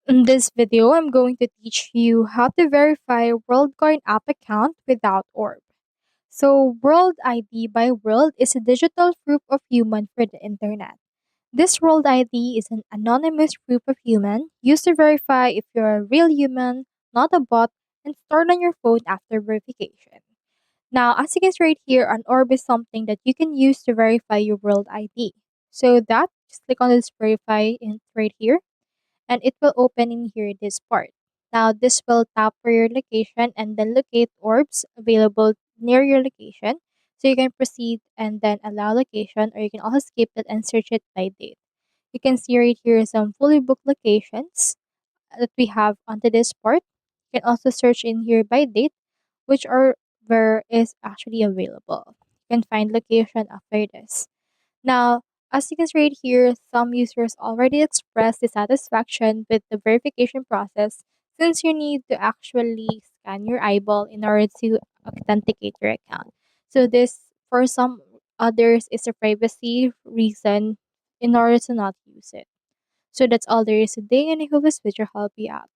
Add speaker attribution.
Speaker 1: In this video, I'm going to teach you how to verify a WorldCoin app account without orb. So, World ID by World is a digital proof of human for the internet. This World ID is an anonymous proof of human used to verify if you're a real human, not a bot, and stored on your phone after verification. Now, as you can see right here, an orb is something that you can use to verify your World ID. So that, just click on this verify in right here and it will open in here this part. Now this will tap for your location and then locate orbs available near your location. So you can proceed and then allow location, or you can also skip it and search it by date. You can see right here some fully booked locations that we have onto this part. You can also search in here by date, which are where is actually available. You can find location after this. Now, as you can see right here, some users already expressed dissatisfaction with the verification process since you need to actually scan your eyeball in order to authenticate your account. So this, for some others, is a privacy reason in order to not use it. So that's all there is today, and I hope this video helped you out.